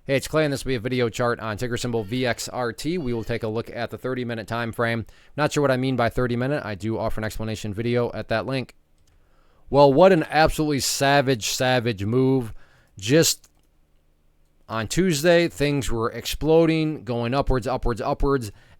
Hey, it's Clay, and this will be a video chart on ticker symbol VXRT. We will take a look at the 30-minute time frame. Not sure what I mean by 30-minute. I do offer an explanation video at that link. Well, what an absolutely savage move. Just on Tuesday, things were exploding, going upwards,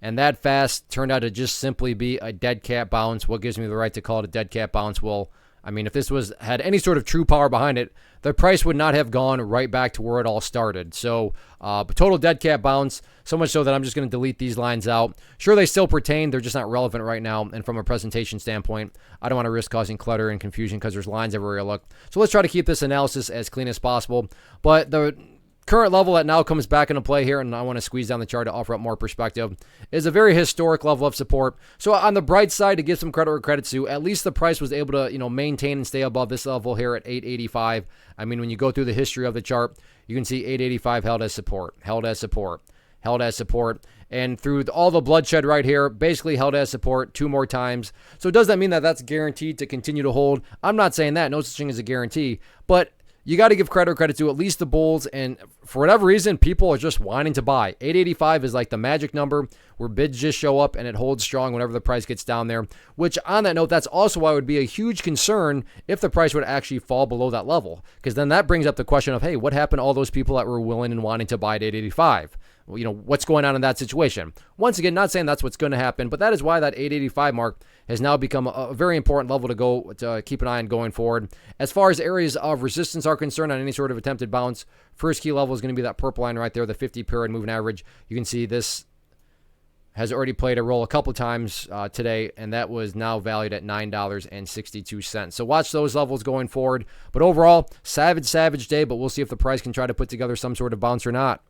and that fast turned out to just simply be a dead cat bounce. What gives me the right to call it a dead cat bounce? Well, I mean, if this had any sort of true power behind it, the price would not have gone right back to where it all started. So, total dead cat bounce, so much so that I'm just going to delete these lines out. Sure, they still pertain. They're just not relevant right now. And from a presentation standpoint, I don't want to risk causing clutter and confusion because there's lines everywhere I look. So let's try to keep this analysis as clean as possible. But the current level that now comes back into play here, and I want to squeeze down the chart to offer up more perspective, is a very historic level of support. So on the bright side, to give some credit where credit's due, at least the price was able to, maintain and stay above this level here at 885. I mean, when you go through the history of the chart, you can see 885 held as support. And through all the bloodshed right here, basically held as support 2 more times. So does that mean that that's guaranteed to continue to hold? I'm not saying that. No such thing as a guarantee. But you got to give credit where credit's due, at least the bulls, and for whatever reason, people are just wanting to buy. 885 is like the magic number where bids just show up and it holds strong whenever the price gets down there, which on that note, that's also why it would be a huge concern if the price would actually fall below that level, because then that brings up the question of, hey, what happened to all those people that were willing and wanting to buy at 885? What's going on in that situation? Once again, not saying that's what's going to happen, but that is why that 885 mark has now become a very important level to keep an eye on going forward. As far as areas of resistance are concerned on any sort of attempted bounce, first key level is going to be that purple line right there, the 50-period moving average. You can see this has already played a role a couple times today, and that was now valued at $9.62. So watch those levels going forward. But overall, savage day, but we'll see if the price can try to put together some sort of bounce or not.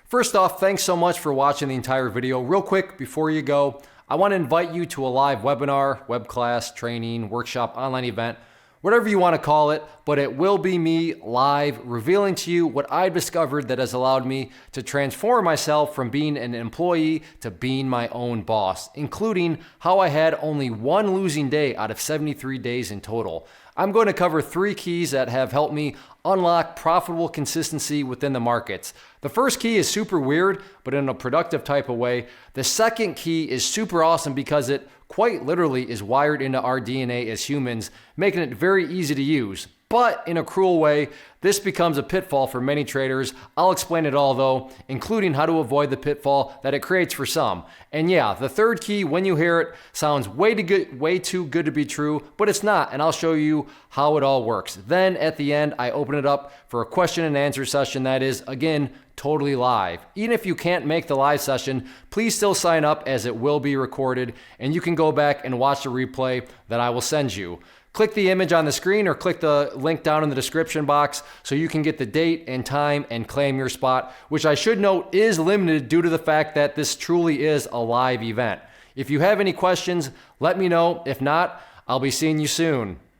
First off, thanks so much for watching the entire video. Real quick, before you go, I want to invite you to a live webinar, web class, training, workshop, online event, whatever you want to call it, but it will be me live revealing to you what I've discovered that has allowed me to transform myself from being an employee to being my own boss, including how I had only one losing day out of 73 days in total. I'm going to cover 3 keys that have helped me unlock profitable consistency within the markets. The first key is super weird, but in a productive type of way. The second key is super awesome because it quite literally is wired into our DNA as humans, making it very easy to use. But in a cruel way, this becomes a pitfall for many traders. I'll explain it all though, including how to avoid the pitfall that it creates for some. And yeah, the third key, when you hear it, sounds way too good to be true, but it's not, and I'll show you how it all works. Then at the end, I open it up for a question and answer session that is, again, totally live. Even if you can't make the live session, please still sign up as it will be recorded, and you can go back and watch the replay that I will send you. Click the image on the screen or click the link down in the description box so you can get the date and time and claim your spot, which I should note is limited due to the fact that this truly is a live event. If you have any questions, let me know. If not, I'll be seeing you soon.